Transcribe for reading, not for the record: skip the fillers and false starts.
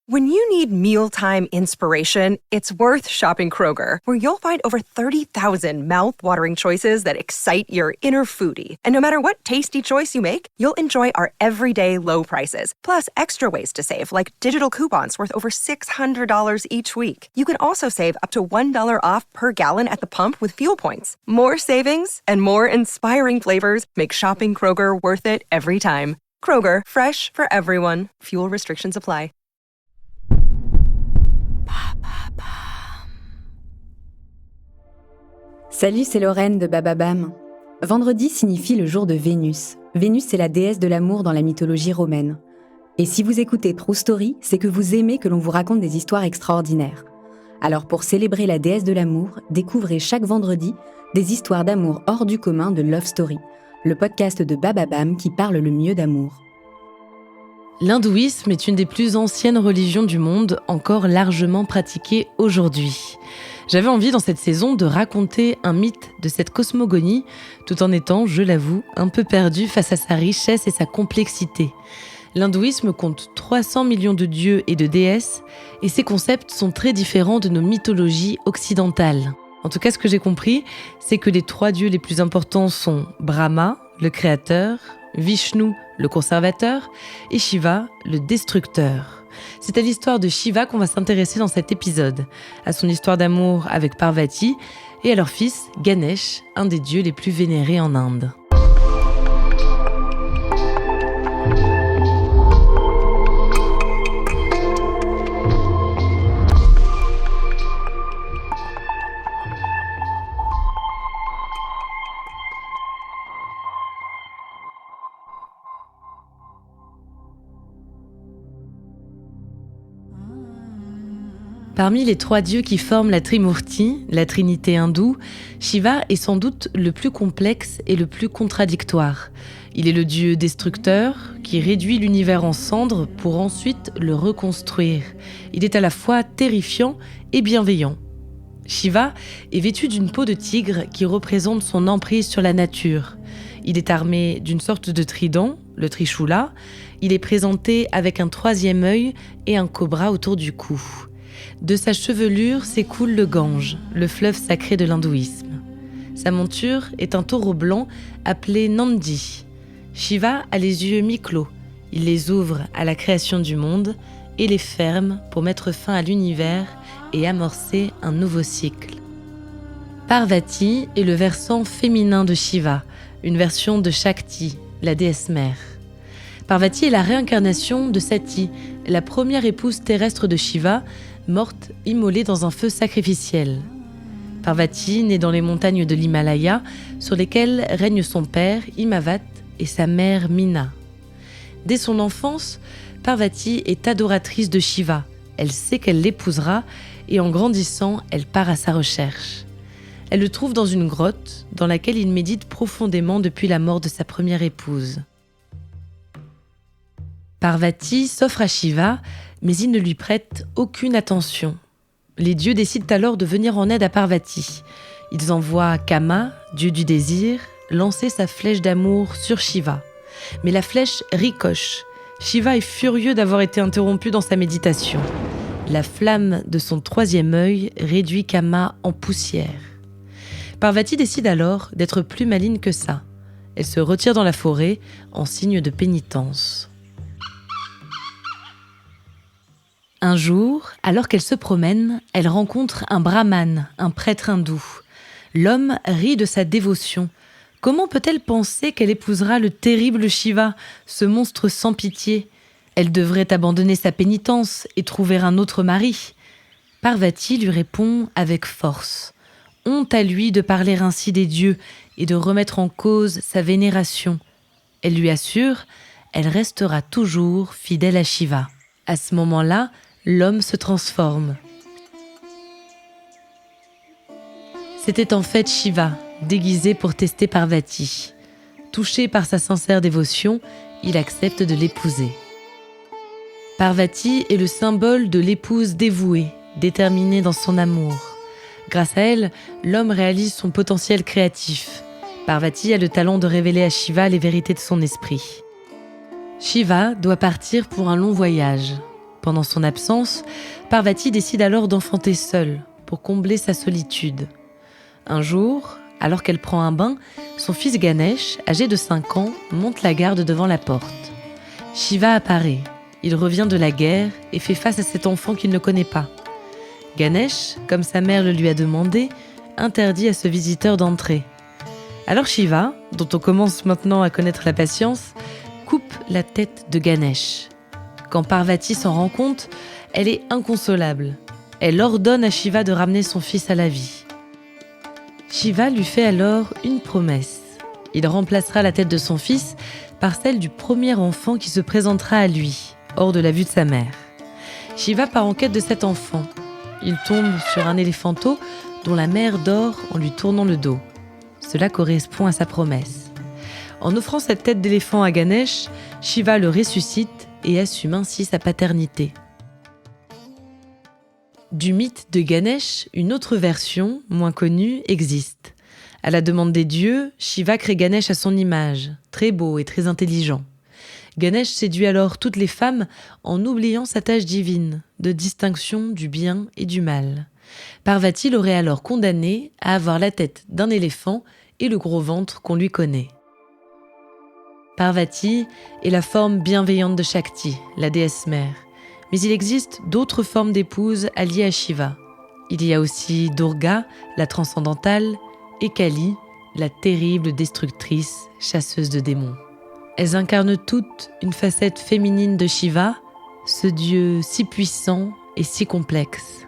When you need mealtime inspiration, it's worth shopping Kroger, where you'll find over 30,000 mouth-watering choices that excite your inner foodie. And no matter what tasty choice you make, you'll enjoy our everyday low prices, plus extra ways to save, like digital coupons worth over $600 each week. You can also save up to $1 off per gallon at the pump with fuel points. More savings and more inspiring flavors make shopping Kroger worth it every time. Kroger, fresh for everyone. Fuel restrictions apply. Salut, c'est Lorraine de Bababam. Vendredi signifie le jour de Vénus. Vénus, c'est la déesse de l'amour dans la mythologie romaine. Et si vous écoutez True Story, c'est que vous aimez que l'on vous raconte des histoires extraordinaires. Alors pour célébrer la déesse de l'amour, découvrez chaque vendredi des histoires d'amour hors du commun de Love Story, le podcast de Bababam qui parle le mieux d'amour. L'hindouisme est une des plus anciennes religions du monde, encore largement pratiquée aujourd'hui. J'avais envie dans cette saison de raconter un mythe de cette cosmogonie, tout en étant, je l'avoue, un peu perdu face à sa richesse et sa complexité. L'hindouisme compte 300 millions de dieux et de déesses, et ces concepts sont très différents de nos mythologies occidentales. En tout cas, ce que j'ai compris, c'est que les 3 dieux les plus importants sont Brahma, le créateur, Vishnu, le conservateur, et Shiva, le destructeur. C'est à l'histoire de Shiva qu'on va s'intéresser dans cet épisode, à son histoire d'amour avec Parvati et à leur fils Ganesh, un des dieux les plus vénérés en Inde. Parmi les 3 dieux qui forment la Trimurti, la trinité hindoue, Shiva est sans doute le plus complexe et le plus contradictoire. Il est le dieu destructeur qui réduit l'univers en cendres pour ensuite le reconstruire. Il est à la fois terrifiant et bienveillant. Shiva est vêtu d'une peau de tigre qui représente son emprise sur la nature. Il est armé d'une sorte de trident, le Trishula. Il est présenté avec un 3e œil et un cobra autour du cou. De sa chevelure s'écoule le Gange, le fleuve sacré de l'hindouisme. Sa monture est un taureau blanc appelé Nandi. Shiva a les yeux mi-clos. Il les ouvre à la création du monde et les ferme pour mettre fin à l'univers et amorcer un nouveau cycle. Parvati est le versant féminin de Shiva, une version de Shakti, la déesse mère. Parvati est la réincarnation de Sati, la première épouse terrestre de Shiva, morte immolée dans un feu sacrificiel. Parvati naît dans les montagnes de l'Himalaya, sur lesquelles règne son père, Himavat, et sa mère, Mina. Dès son enfance, Parvati est adoratrice de Shiva. Elle sait qu'elle l'épousera, et en grandissant, elle part à sa recherche. Elle le trouve dans une grotte, dans laquelle il médite profondément depuis la mort de sa première épouse. Parvati s'offre à Shiva, mais il ne lui prête aucune attention. Les dieux décident alors de venir en aide à Parvati. Ils envoient Kama, dieu du désir, lancer sa flèche d'amour sur Shiva. Mais la flèche ricoche. Shiva est furieux d'avoir été interrompu dans sa méditation. La flamme de son 3e œil réduit Kama en poussière. Parvati décide alors d'être plus maligne que ça. Elle se retire dans la forêt en signe de pénitence. Un jour, alors qu'elle se promène, elle rencontre un brahmane, un prêtre hindou. L'homme rit de sa dévotion. Comment peut-elle penser qu'elle épousera le terrible Shiva, ce monstre sans pitié ? Elle devrait abandonner sa pénitence et trouver un autre mari. Parvati lui répond avec force. Honte à lui de parler ainsi des dieux et de remettre en cause sa vénération. Elle lui assure, elle restera toujours fidèle à Shiva. À ce moment-là, l'homme se transforme. C'était en fait Shiva, déguisé pour tester Parvati. Touché par sa sincère dévotion, il accepte de l'épouser. Parvati est le symbole de l'épouse dévouée, déterminée dans son amour. Grâce à elle, l'homme réalise son potentiel créatif. Parvati a le talent de révéler à Shiva les vérités de son esprit. Shiva doit partir pour un long voyage. Pendant son absence, Parvati décide alors d'enfanter seule pour combler sa solitude. Un jour, alors qu'elle prend un bain, son fils Ganesh, âgé de 5 ans, monte la garde devant la porte. Shiva apparaît. Il revient de la guerre et fait face à cet enfant qu'il ne connaît pas. Ganesh, comme sa mère le lui a demandé, interdit à ce visiteur d'entrer. Alors Shiva, dont on commence maintenant à connaître la patience, coupe la tête de Ganesh. Quand Parvati s'en rend compte, elle est inconsolable. Elle ordonne à Shiva de ramener son fils à la vie. Shiva lui fait alors une promesse. Il remplacera la tête de son fils par celle du premier enfant qui se présentera à lui, hors de la vue de sa mère. Shiva part en quête de cet enfant. Il tombe sur un éléphanteau dont la mère dort en lui tournant le dos. Cela correspond à sa promesse. En offrant cette tête d'éléphant à Ganesh, Shiva le ressuscite et assume ainsi sa paternité. Du mythe de Ganesh, une autre version, moins connue, existe. À la demande des dieux, Shiva crée Ganesh à son image, très beau et très intelligent. Ganesh séduit alors toutes les femmes en oubliant sa tâche divine, de distinction du bien et du mal. Parvati l'aurait alors condamné à avoir la tête d'un éléphant et le gros ventre qu'on lui connaît. Parvati est la forme bienveillante de Shakti, la déesse mère. Mais il existe d'autres formes d'épouses alliées à Shiva. Il y a aussi Durga, la transcendantale, et Kali, la terrible destructrice, chasseuse de démons. Elles incarnent toutes une facette féminine de Shiva, ce dieu si puissant et si complexe.